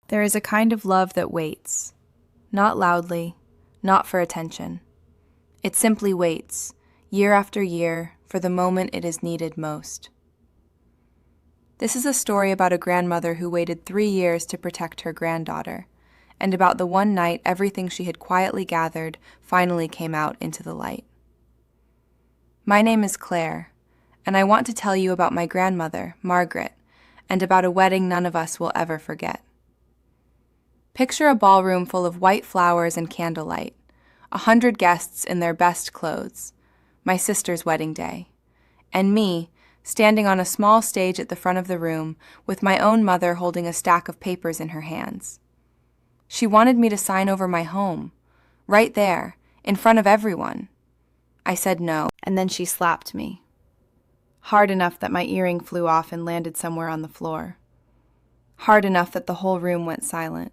There is a kind of love that waits, not loudly, not for attention. It simply waits, year after year, for the moment it is needed most. This is a story about a grandmother who waited 3 years to protect her granddaughter, and about the one night everything she had quietly gathered finally came out into the light. My name is Claire, and I want to tell you about my grandmother, Margaret, and about a wedding none of us will ever forget. Picture a ballroom full of white flowers and candlelight, 100 guests in their best clothes, my sister's wedding day, and me, standing on a small stage at the front of the room with my own mother holding a stack of papers in her hands. She wanted me to sign over my home, right there, in front of everyone. I said no, and then she slapped me. Hard enough that my earring flew off and landed somewhere on the floor. Hard enough that the whole room went silent.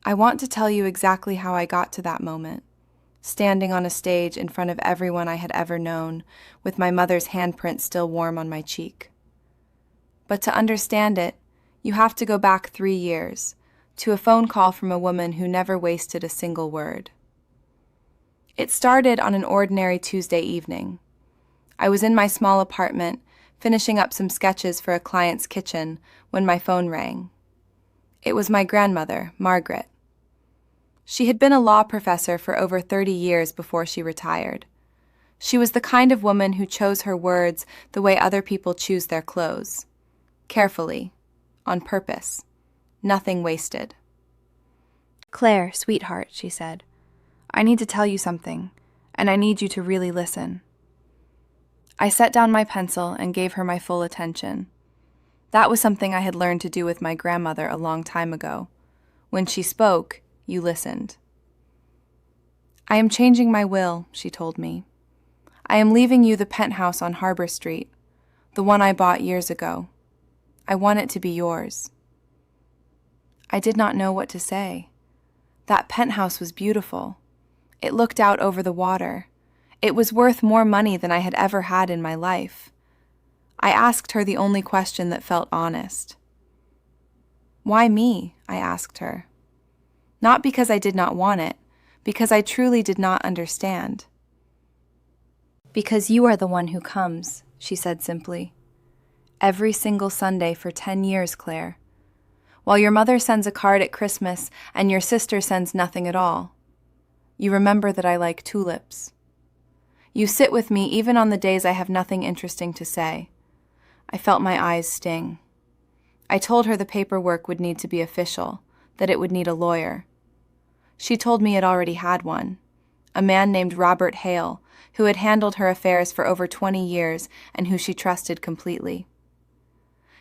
I want to tell you exactly how I got to that moment, standing on a stage in front of everyone I had ever known, with my mother's handprint still warm on my cheek. But to understand it, you have to go back 3 years, to a phone call from a woman who never wasted a single word. It started on an ordinary Tuesday evening. I was in my small apartment, finishing up some sketches for a client's kitchen, when my phone rang. It was my grandmother, Margaret. She had been a law professor for over 30 years before she retired. She was the kind of woman who chose her words the way other people choose their clothes. Carefully, on purpose, nothing wasted. "Claire, sweetheart," she said, "I need to tell you something, and I need you to really listen." I set down my pencil and gave her my full attention. That was something I had learned to do with my grandmother a long time ago. When she spoke, you listened. "I am changing my will," she told me. "I am leaving you the penthouse on Harbor Street, the one I bought years ago. I want it to be yours." I did not know what to say. That penthouse was beautiful. It looked out over the water. It was worth more money than I had ever had in my life. I asked her the only question that felt honest. "Why me?" I asked her. Not because I did not want it, because I truly did not understand. "Because you are the one who comes," she said simply. "Every single Sunday for 10 years, Claire. While your mother sends a card at Christmas and your sister sends nothing at all. You remember that I like tulips. You sit with me even on the days I have nothing interesting to say." I felt my eyes sting. I told her the paperwork would need to be official, that it would need a lawyer. She told me it already had one, a man named Robert Hale, who had handled her affairs for over 20 years and who she trusted completely.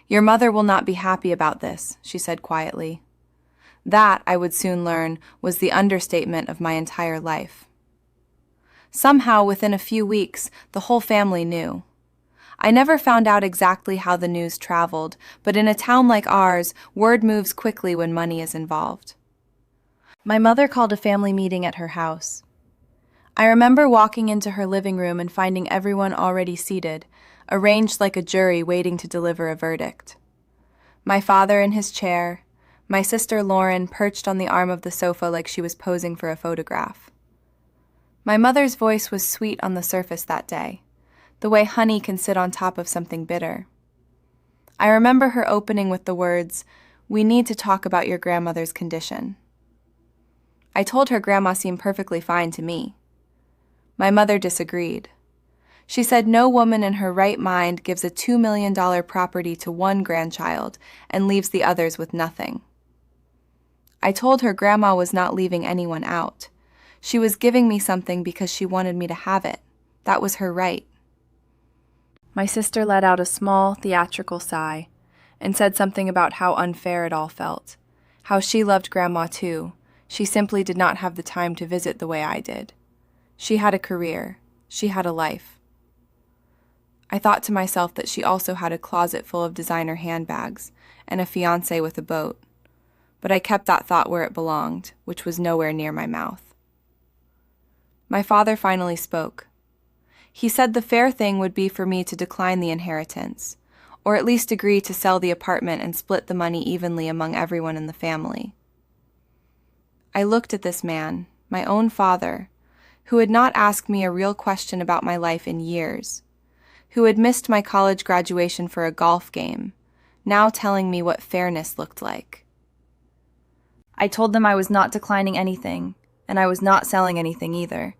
"Your mother will not be happy about this," she said quietly. That, I would soon learn, was the understatement of my entire life. Somehow, within a few weeks, the whole family knew. I never found out exactly how the news traveled, but in a town like ours, word moves quickly when money is involved. My mother called a family meeting at her house. I remember walking into her living room and finding everyone already seated, arranged like a jury waiting to deliver a verdict. My father in his chair, my sister Lauren perched on the arm of the sofa like she was posing for a photograph. My mother's voice was sweet on the surface that day, the way honey can sit on top of something bitter. I remember her opening with the words, "We need to talk about your grandmother's condition." I told her Grandma seemed perfectly fine to me. My mother disagreed. She said no woman in her right mind gives a $2 million property to one grandchild and leaves the others with nothing. I told her Grandma was not leaving anyone out. She was giving me something because she wanted me to have it. That was her right. My sister let out a small, theatrical sigh and said something about how unfair it all felt, how she loved Grandma too. She simply did not have the time to visit the way I did. She had a career. She had a life. I thought to myself that she also had a closet full of designer handbags and a fiancé with a boat, but I kept that thought where it belonged, which was nowhere near my mouth. My father finally spoke. He said the fair thing would be for me to decline the inheritance, or at least agree to sell the apartment and split the money evenly among everyone in the family. I looked at this man, my own father, who had not asked me a real question about my life in years, who had missed my college graduation for a golf game, now telling me what fairness looked like. I told them I was not declining anything, and I was not selling anything either.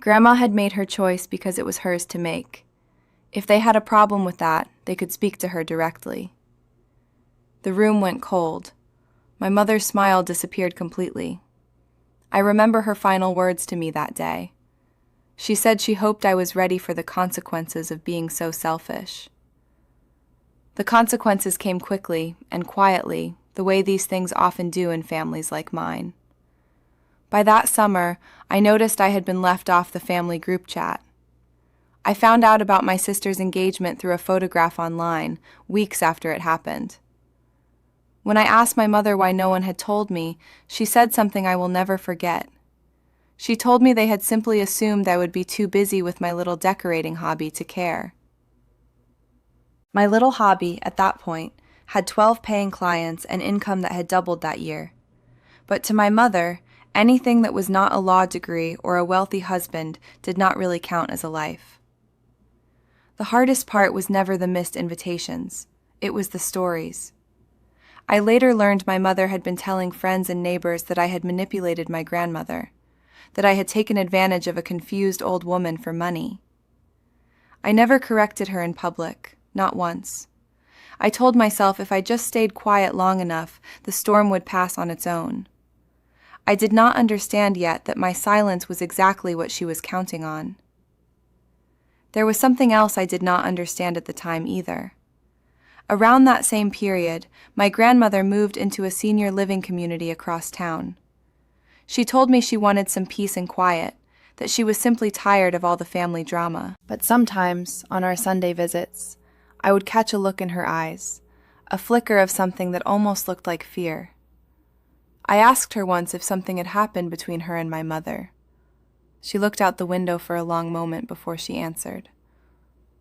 Grandma had made her choice because it was hers to make. If they had a problem with that, they could speak to her directly. The room went cold. My mother's smile disappeared completely. I remember her final words to me that day. She said she hoped I was ready for the consequences of being so selfish. The consequences came quickly and quietly, the way these things often do in families like mine. By that summer, I noticed I had been left off the family group chat. I found out about my sister's engagement through a photograph online, weeks after it happened. When I asked my mother why no one had told me, she said something I will never forget. She told me they had simply assumed I would be too busy with my little decorating hobby to care. My little hobby, at that point, had 12 paying clients and income that had doubled that year. But to my mother, anything that was not a law degree or a wealthy husband did not really count as a life. The hardest part was never the missed invitations. It was the stories. I later learned my mother had been telling friends and neighbors that I had manipulated my grandmother, that I had taken advantage of a confused old woman for money. I never corrected her in public, not once. I told myself if I just stayed quiet long enough, the storm would pass on its own. I did not understand yet that my silence was exactly what she was counting on. There was something else I did not understand at the time either. Around that same period, my grandmother moved into a senior living community across town. She told me she wanted some peace and quiet, that she was simply tired of all the family drama. But sometimes, on our Sunday visits, I would catch a look in her eyes, a flicker of something that almost looked like fear. I asked her once if something had happened between her and my mother. She looked out the window for a long moment before she answered.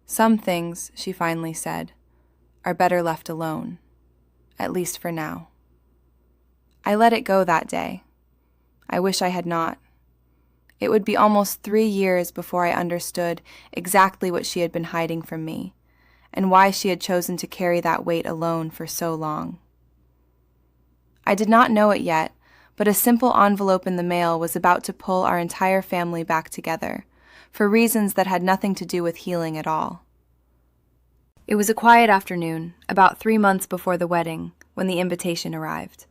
"Some things," she finally said, "are better left alone, at least for now." I let it go that day. I wish I had not. It would be almost 3 years before I understood exactly what she had been hiding from me, and why she had chosen to carry that weight alone for so long. I did not know it yet, but a simple envelope in the mail was about to pull our entire family back together, for reasons that had nothing to do with healing at all. It was a quiet afternoon, about 3 months before the wedding, when the invitation arrived.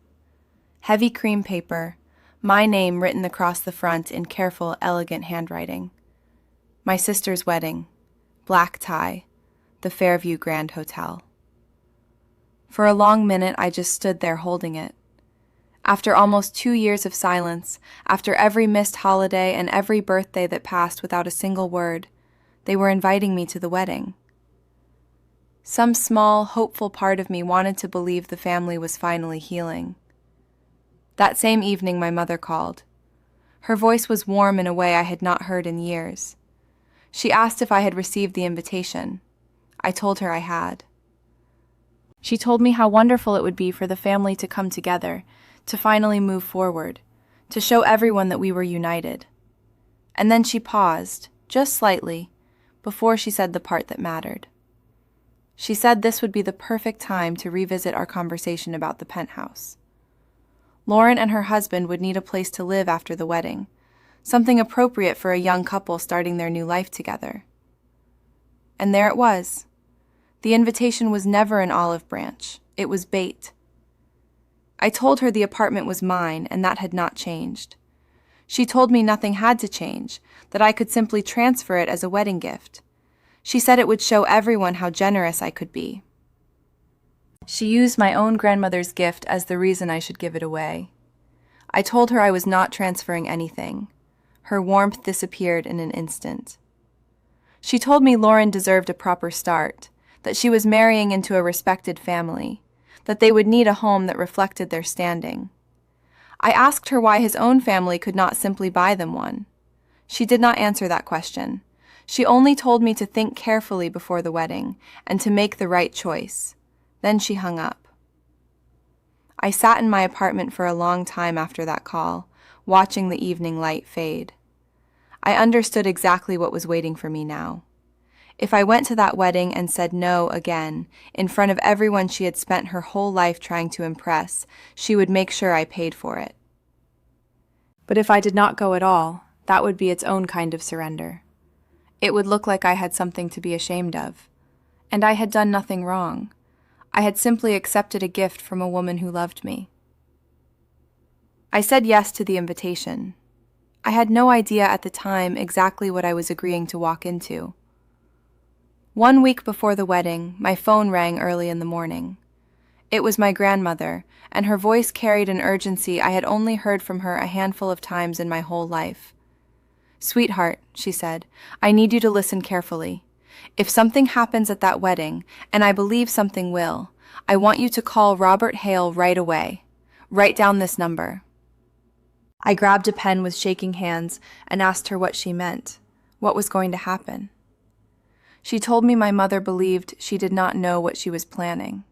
Heavy cream paper, my name written across the front in careful, elegant handwriting. My sister's wedding, black tie, the Fairview Grand Hotel. For a long minute, I just stood there holding it. After almost 2 years of silence, after every missed holiday and every birthday that passed without a single word, they were inviting me to the wedding. Some small, hopeful part of me wanted to believe the family was finally healing. That same evening, my mother called. Her voice was warm in a way I had not heard in years. She asked if I had received the invitation. I told her I had. She told me how wonderful it would be for the family to come together, to finally move forward, to show everyone that we were united. And then she paused, just slightly, before she said the part that mattered. She said this would be the perfect time to revisit our conversation about the penthouse. Lauren and her husband would need a place to live after the wedding, something appropriate for a young couple starting their new life together. And there it was. The invitation was never an olive branch. It was bait. I told her the apartment was mine, and that had not changed. She told me nothing had to change, that I could simply transfer it as a wedding gift. She said it would show everyone how generous I could be. She used my own grandmother's gift as the reason I should give it away. I told her I was not transferring anything. Her warmth disappeared in an instant. She told me Lauren deserved a proper start, that she was marrying into a respected family, that they would need a home that reflected their standing. I asked her why his own family could not simply buy them one. She did not answer that question. She only told me to think carefully before the wedding and to make the right choice. Then she hung up. I sat in my apartment for a long time after that call, watching the evening light fade. I understood exactly what was waiting for me now. If I went to that wedding and said no again, in front of everyone she had spent her whole life trying to impress, she would make sure I paid for it. But if I did not go at all, that would be its own kind of surrender. It would look like I had something to be ashamed of. And I had done nothing wrong. I had simply accepted a gift from a woman who loved me. I said yes to the invitation. I had no idea at the time exactly what I was agreeing to walk into. 1 week before the wedding, my phone rang early in the morning. It was my grandmother, and her voice carried an urgency I had only heard from her a handful of times in my whole life. "Sweetheart," she said, "I need you to listen carefully. If something happens at that wedding, and I believe something will, I want you to call Robert Hale right away. Write down this number." I grabbed a pen with shaking hands and asked her what she meant. What was going to happen? She told me my mother believed she did not know what she was planning.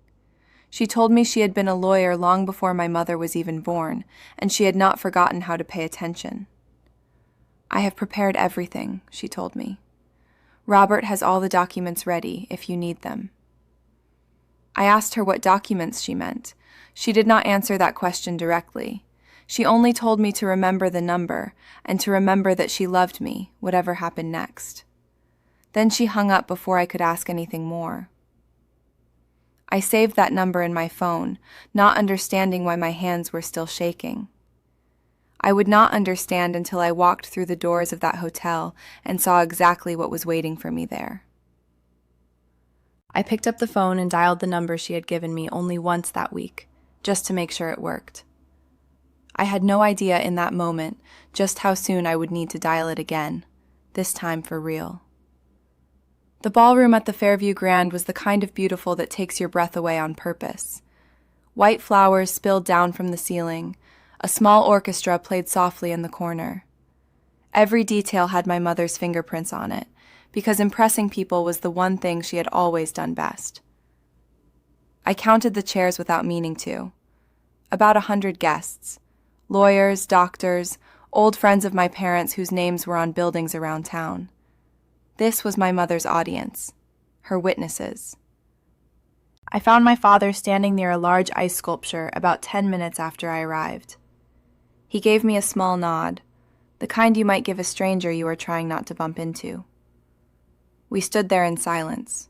She told me she had been a lawyer long before my mother was even born, and she had not forgotten how to pay attention. "I have prepared everything," she told me. "Robert has all the documents ready if you need them." I asked her what documents she meant. She did not answer that question directly. She only told me to remember the number and to remember that she loved me, whatever happened next. Then she hung up before I could ask anything more. I saved that number in my phone, not understanding why my hands were still shaking. I would not understand until I walked through the doors of that hotel and saw exactly what was waiting for me there. I picked up the phone and dialed the number she had given me only once that week, just to make sure it worked. I had no idea in that moment just how soon I would need to dial it again, this time for real. The ballroom at the Fairview Grand was the kind of beautiful that takes your breath away on purpose. White flowers spilled down from the ceiling. A small orchestra played softly in the corner. Every detail had my mother's fingerprints on it, because impressing people was the one thing she had always done best. I counted the chairs without meaning to. About 100 guests. Lawyers, doctors, old friends of my parents whose names were on buildings around town. This was my mother's audience, her witnesses. I found my father standing near a large ice sculpture about 10 minutes after I arrived. He gave me a small nod, the kind you might give a stranger you are trying not to bump into. We stood there in silence.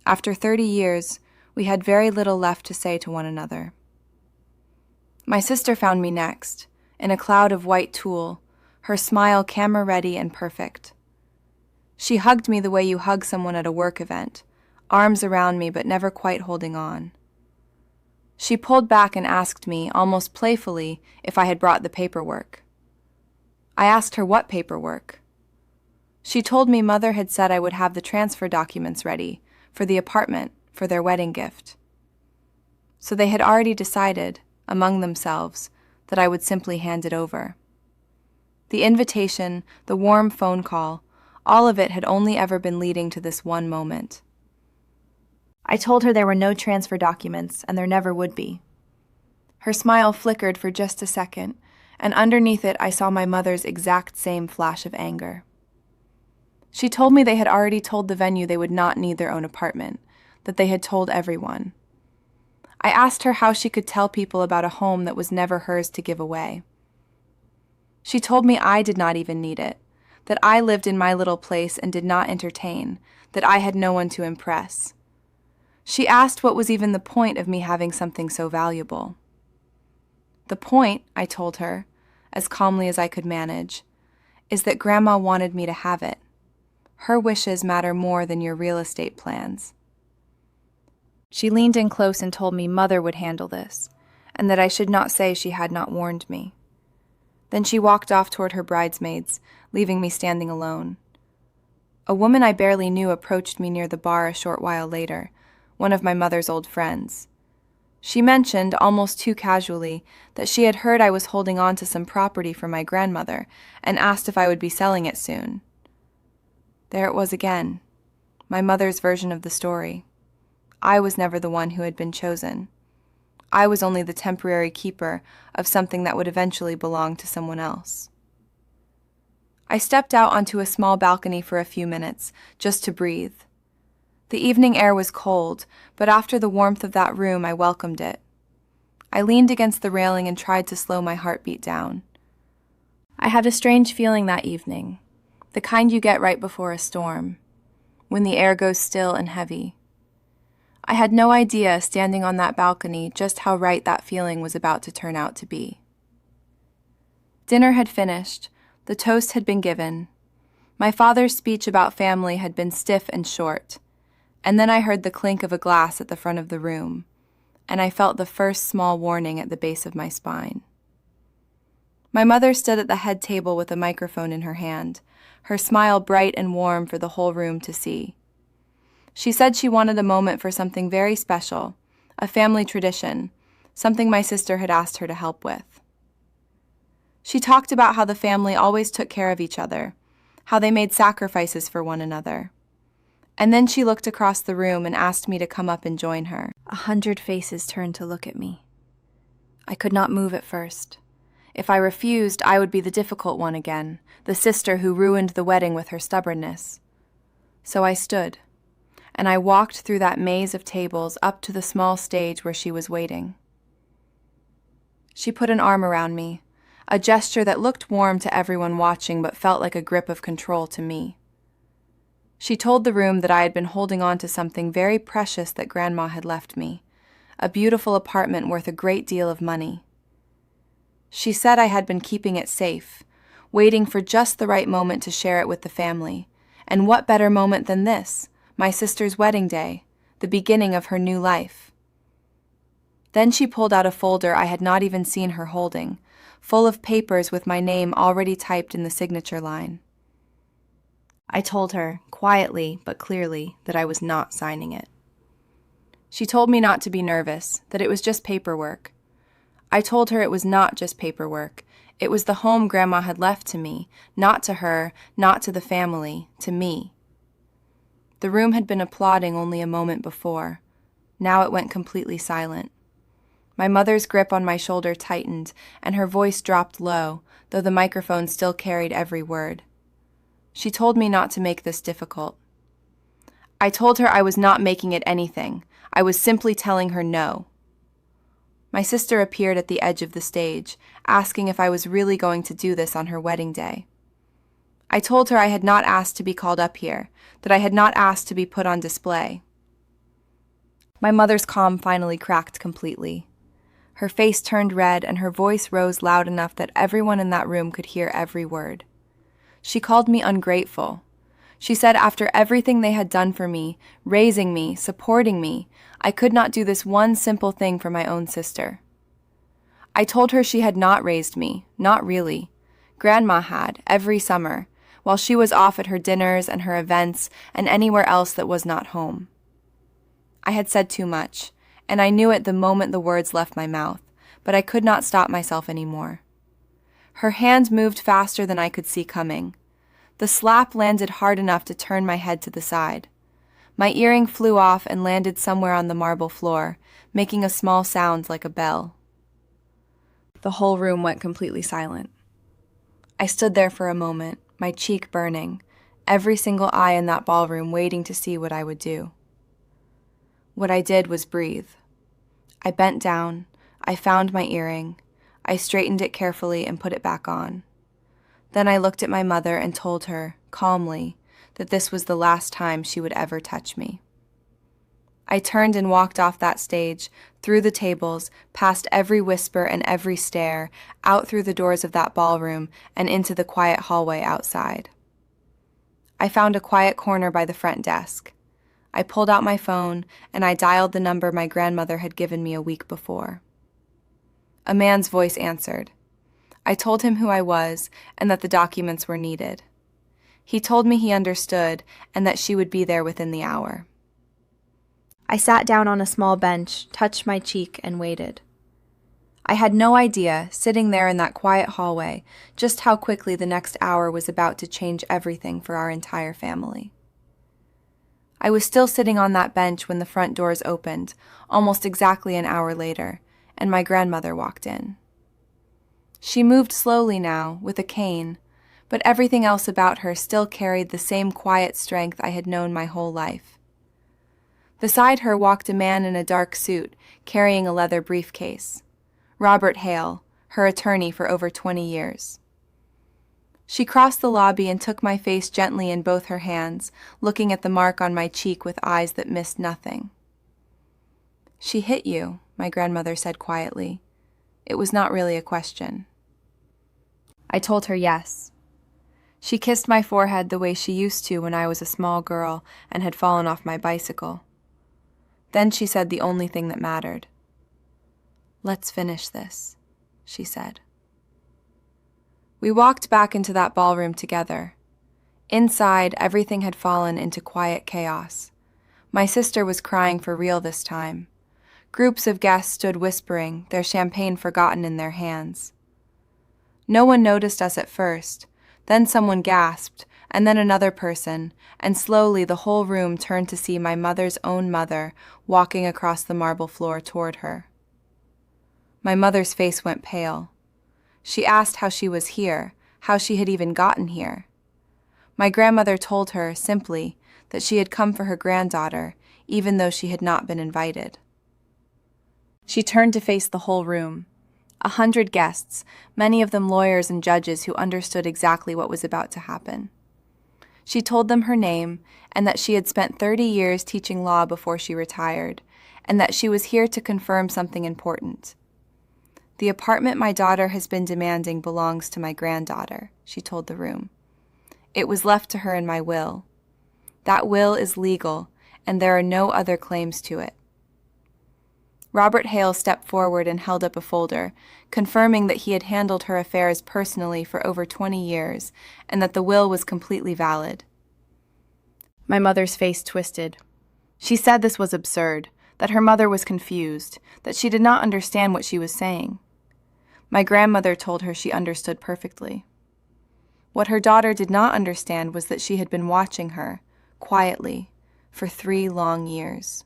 After 30 years, we had very little left to say to one another. My sister found me next, in a cloud of white tulle, her smile camera-ready and perfect. She hugged me the way you hug someone at a work event, arms around me but never quite holding on. She pulled back and asked me, almost playfully, if I had brought the paperwork. I asked her what paperwork. She told me Mother had said I would have the transfer documents ready for the apartment for their wedding gift. So they had already decided, among themselves, that I would simply hand it over. The invitation, the warm phone call, all of it had only ever been leading to this one moment. I told her there were no transfer documents, and there never would be. Her smile flickered for just a second, and underneath it I saw my mother's exact same flash of anger. She told me they had already told the venue they would not need their own apartment, that they had told everyone. I asked her how she could tell people about a home that was never hers to give away. She told me I did not even need it, that I lived in my little place and did not entertain, that I had no one to impress. She asked what was even the point of me having something so valuable. The point, I told her, as calmly as I could manage, is that Grandma wanted me to have it. Her wishes matter more than your real estate plans. She leaned in close and told me Mother would handle this, and that I should not say she had not warned me. Then she walked off toward her bridesmaids, leaving me standing alone. A woman I barely knew approached me near the bar a short while later, one of my mother's old friends. She mentioned, almost too casually, that she had heard I was holding on to some property for my grandmother and asked if I would be selling it soon. There it was again, my mother's version of the story. I was never the one who had been chosen. I was only the temporary keeper of something that would eventually belong to someone else. I stepped out onto a small balcony for a few minutes, just to breathe. The evening air was cold, but after the warmth of that room, I welcomed it. I leaned against the railing and tried to slow my heartbeat down. I had a strange feeling that evening, the kind you get right before a storm, when the air goes still and heavy. I had no idea, standing on that balcony, just how right that feeling was about to turn out to be. Dinner had finished, the toast had been given. My father's speech about family had been stiff and short, and then I heard the clink of a glass at the front of the room, and I felt the first small warning at the base of my spine. My mother stood at the head table with a microphone in her hand, her smile bright and warm for the whole room to see. She said she wanted a moment for something very special, a family tradition, something my sister had asked her to help with. She talked about how the family always took care of each other, how they made sacrifices for one another. And then she looked across the room and asked me to come up and join her. 100 faces turned to look at me. I could not move at first. If I refused, I would be the difficult one again, the sister who ruined the wedding with her stubbornness. So I stood, and I walked through that maze of tables up to the small stage where she was waiting. She put an arm around me, a gesture that looked warm to everyone watching but felt like a grip of control to me. She told the room that I had been holding on to something very precious that Grandma had left me, a beautiful apartment worth a great deal of money. She said I had been keeping it safe, waiting for just the right moment to share it with the family. And what better moment than this, my sister's wedding day, the beginning of her new life. Then she pulled out a folder I had not even seen her holding, full of papers with my name already typed in the signature line. I told her, quietly but clearly, that I was not signing it. She told me not to be nervous, that it was just paperwork. I told her it was not just paperwork. It was the home Grandma had left to me, not to her, not to the family, to me. The room had been applauding only a moment before. Now it went completely silent. My mother's grip on my shoulder tightened, and her voice dropped low, though the microphone still carried every word. She told me not to make this difficult. I told her I was not making it anything. I was simply telling her no. My sister appeared at the edge of the stage, asking if I was really going to do this on her wedding day. I told her I had not asked to be called up here, that I had not asked to be put on display. My mother's calm finally cracked completely. Her face turned red and her voice rose loud enough that everyone in that room could hear every word. She called me ungrateful. She said after everything they had done for me, raising me, supporting me, I could not do this one simple thing for my own sister. I told her she had not raised me, not really. Grandma had, every summer, while she was off at her dinners and her events and anywhere else that was not home. I had said too much, and I knew it the moment the words left my mouth, but I could not stop myself anymore. Her hand moved faster than I could see coming. The slap landed hard enough to turn my head to the side. My earring flew off and landed somewhere on the marble floor, making a small sound like a bell. The whole room went completely silent. I stood there for a moment, my cheek burning, every single eye in that ballroom waiting to see what I would do. What I did was breathe. I bent down, I found my earring, I straightened it carefully and put it back on. Then I looked at my mother and told her, calmly, that this was the last time she would ever touch me. I turned and walked off that stage, through the tables, past every whisper and every stare, out through the doors of that ballroom, and into the quiet hallway outside. I found a quiet corner by the front desk. I pulled out my phone, and I dialed the number my grandmother had given me a week before. A man's voice answered. I told him who I was, and that the documents were needed. He told me he understood, and that she would be there within the hour. I sat down on a small bench, touched my cheek, and waited. I had no idea, sitting there in that quiet hallway, just how quickly the next hour was about to change everything for our entire family. I was still sitting on that bench when the front doors opened, almost exactly an hour later, and my grandmother walked in. She moved slowly now, with a cane, but everything else about her still carried the same quiet strength I had known my whole life. Beside her walked a man in a dark suit, carrying a leather briefcase. Robert Hale, her attorney for over 20 years. She crossed the lobby and took my face gently in both her hands, looking at the mark on my cheek with eyes that missed nothing. "She hit you," my grandmother said quietly. It was not really a question. I told her yes. She kissed my forehead the way she used to when I was a small girl and had fallen off my bicycle. Then she said the only thing that mattered. "Let's finish this," she said. We walked back into that ballroom together. Inside, everything had fallen into quiet chaos. My sister was crying for real this time. Groups of guests stood whispering, their champagne forgotten in their hands. No one noticed us at first. Then someone gasped, and then another person, and slowly the whole room turned to see my mother's own mother walking across the marble floor toward her. My mother's face went pale. She asked how she was here, how she had even gotten here. My grandmother told her, simply, that she had come for her granddaughter, even though she had not been invited. She turned to face the whole room. 100 guests, many of them lawyers and judges who understood exactly what was about to happen. She told them her name, and that she had spent 30 years teaching law before she retired, and that she was here to confirm something important. "The apartment my daughter has been demanding belongs to my granddaughter," she told the room. "It was left to her in my will. That will is legal, and there are no other claims to it." Robert Hale stepped forward and held up a folder, confirming that he had handled her affairs personally for over 20 years, and that the will was completely valid. My mother's face twisted. She said this was absurd, that her mother was confused, that she did not understand what she was saying. My grandmother told her she understood perfectly. What her daughter did not understand was that she had been watching her, quietly, for 3 long years.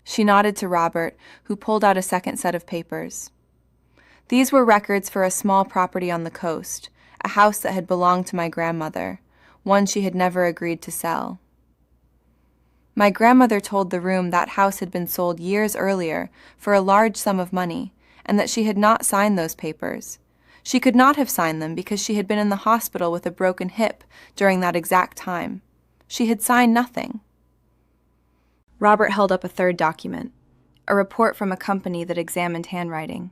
She nodded to Robert, who pulled out a second set of papers. These were records for a small property on the coast, a house that had belonged to my grandmother, one she had never agreed to sell. My grandmother told the room that house had been sold years earlier for a large sum of money, and that she had not signed those papers. She could not have signed them because she had been in the hospital with a broken hip during that exact time. She had signed nothing. Robert held up a third document, a report from a company that examined handwriting.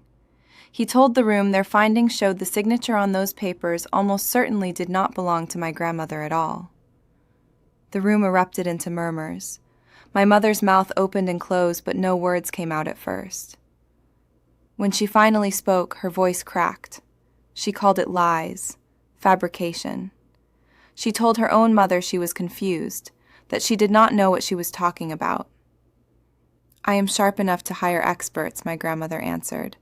He told the room their findings showed the signature on those papers almost certainly did not belong to my grandmother at all. The room erupted into murmurs. My mother's mouth opened and closed, but no words came out at first. When she finally spoke, her voice cracked. She called it lies, fabrication. She told her own mother she was confused, that she did not know what she was talking about. "I am sharp enough to hire experts," my grandmother answered.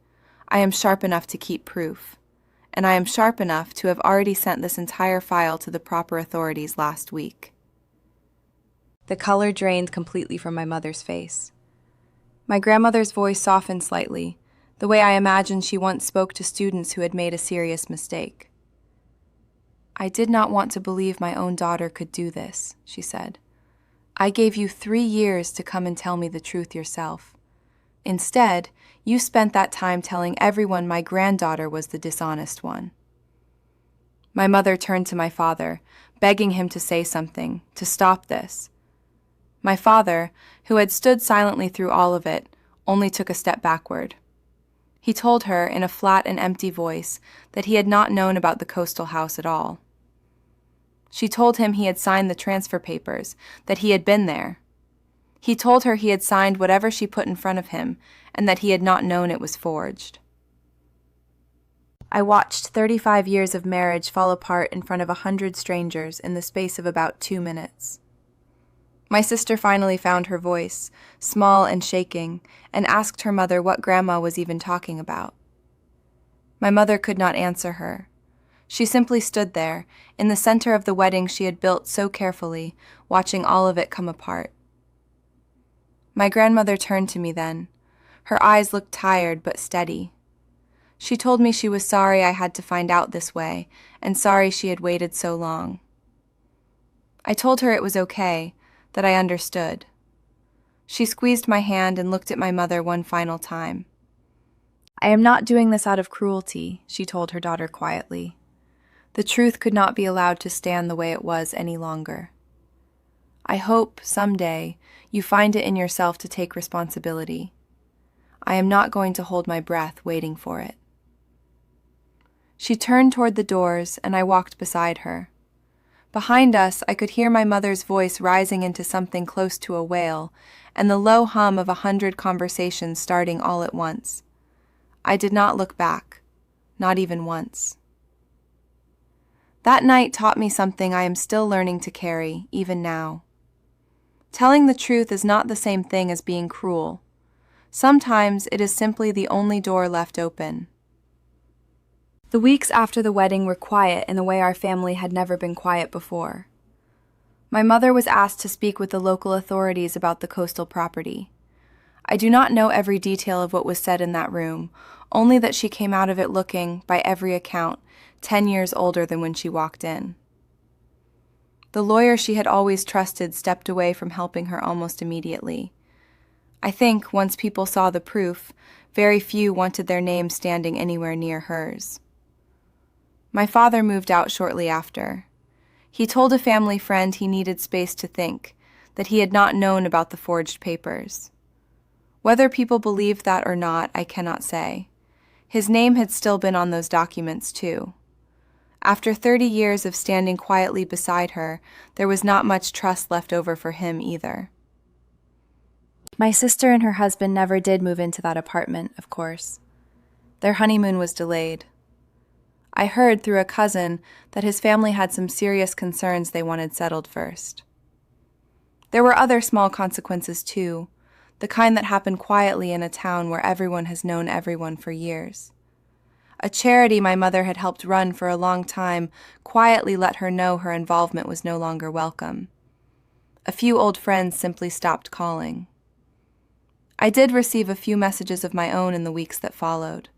"I am sharp enough to keep proof. And I am sharp enough to have already sent this entire file to the proper authorities last week." The color drained completely from my mother's face. My grandmother's voice softened slightly, the way I imagined she once spoke to students who had made a serious mistake. "I did not want to believe my own daughter could do this," she said. "I gave you 3 years to come and tell me the truth yourself. Instead, you spent that time telling everyone my granddaughter was the dishonest one." My mother turned to my father, begging him to say something, to stop this. My father, who had stood silently through all of it, only took a step backward. He told her, in a flat and empty voice, that he had not known about the coastal house at all. She told him he had signed the transfer papers, that he had been there. He told her he had signed whatever she put in front of him, and that he had not known it was forged. I watched 35 years of marriage fall apart in front of 100 strangers in the space of about 2 minutes. My sister finally found her voice, small and shaking, and asked her mother what Grandma was even talking about. My mother could not answer her. She simply stood there, in the center of the wedding she had built so carefully, watching all of it come apart. My grandmother turned to me then. Her eyes looked tired but steady. She told me she was sorry I had to find out this way, and sorry she had waited so long. I told her it was okay, that I understood. She squeezed my hand and looked at my mother one final time. "I am not doing this out of cruelty," she told her daughter quietly. The truth could not be allowed to stand the way it was any longer. I hope, someday, you find it in yourself to take responsibility. I am not going to hold my breath waiting for it. She turned toward the doors, and I walked beside her. Behind us, I could hear my mother's voice rising into something close to a wail, and the low hum of 100 conversations starting all at once. I did not look back, not even once. That night taught me something I am still learning to carry, even now. Telling the truth is not the same thing as being cruel. Sometimes it is simply the only door left open. The weeks after the wedding were quiet in the way our family had never been quiet before. My mother was asked to speak with the local authorities about the coastal property. I do not know every detail of what was said in that room, only that she came out of it looking, by every account, 10 years older than when she walked in. The lawyer she had always trusted stepped away from helping her almost immediately. I think, once people saw the proof, very few wanted their name standing anywhere near hers. My father moved out shortly after. He told a family friend he needed space to think, that he had not known about the forged papers. Whether people believed that or not, I cannot say. His name had still been on those documents, too. After 30 years of standing quietly beside her, there was not much trust left over for him either. My sister and her husband never did move into that apartment, of course. Their honeymoon was delayed. I heard through a cousin that his family had some serious concerns they wanted settled first. There were other small consequences too, the kind that happen quietly in a town where everyone has known everyone for years. A charity my mother had helped run for a long time quietly let her know her involvement was no longer welcome. A few old friends simply stopped calling. I did receive a few messages of my own in the weeks that followed.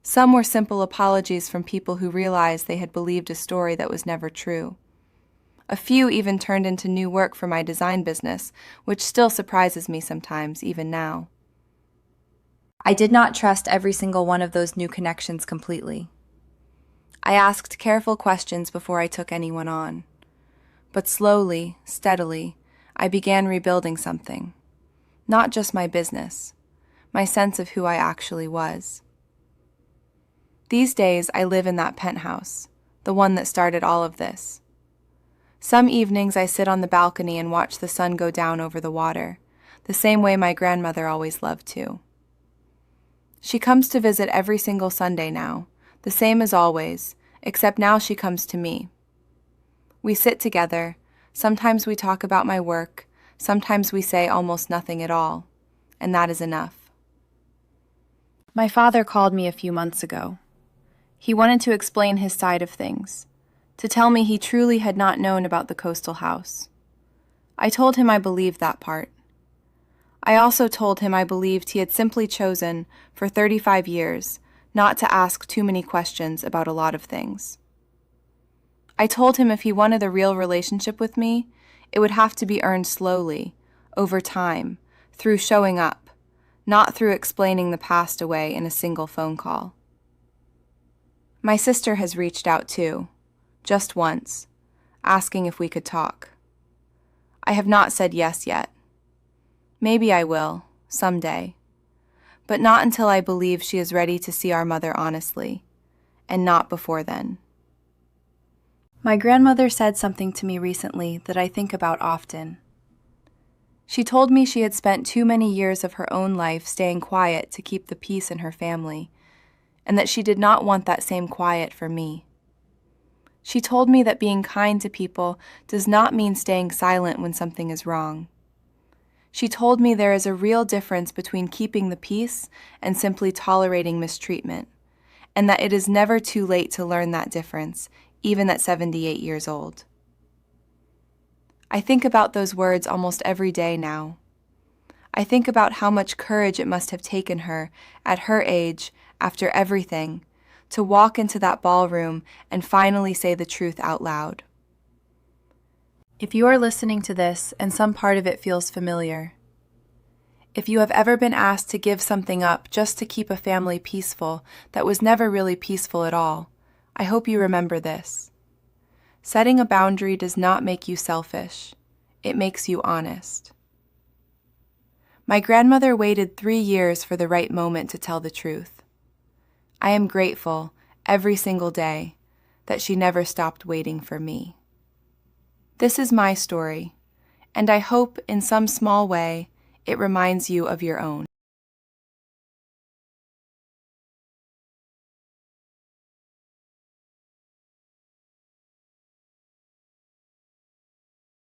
Some were simple apologies from people who realized they had believed a story that was never true. A few even turned into new work for my design business, which still surprises me sometimes, even now. I did not trust every single one of those new connections completely. I asked careful questions before I took anyone on. But slowly, steadily, I began rebuilding something. Not just my business, my sense of who I actually was. These days, I live in that penthouse, the one that started all of this. Some evenings I sit on the balcony and watch the sun go down over the water, the same way my grandmother always loved to. She comes to visit every single Sunday now, the same as always, except now she comes to me. We sit together, sometimes we talk about my work, sometimes we say almost nothing at all, and that is enough. My father called me a few months ago. He wanted to explain his side of things, to tell me he truly had not known about the coastal house. I told him I believed that part. I also told him I believed he had simply chosen, for 35 years, not to ask too many questions about a lot of things. I told him if he wanted a real relationship with me, it would have to be earned slowly, over time, through showing up, not through explaining the past away in a single phone call. My sister has reached out too, just once, asking if we could talk. I have not said yes yet. Maybe I will, someday, but not until I believe she is ready to see our mother honestly, and not before then. My grandmother said something to me recently that I think about often. She told me she had spent too many years of her own life staying quiet to keep the peace in her family, and that she did not want that same quiet for me. She told me that being kind to people does not mean staying silent when something is wrong. She told me there is a real difference between keeping the peace and simply tolerating mistreatment, and that it is never too late to learn that difference, even at 78 years old. I think about those words almost every day now. I think about how much courage it must have taken her, at her age, after everything, to walk into that ballroom and finally say the truth out loud. If you are listening to this and some part of it feels familiar, if you have ever been asked to give something up just to keep a family peaceful that was never really peaceful at all, I hope you remember this. Setting a boundary does not make you selfish. It makes you honest. My grandmother waited 3 years for the right moment to tell the truth. I am grateful, every single day, that she never stopped waiting for me. This is my story, and I hope in some small way it reminds you of your own.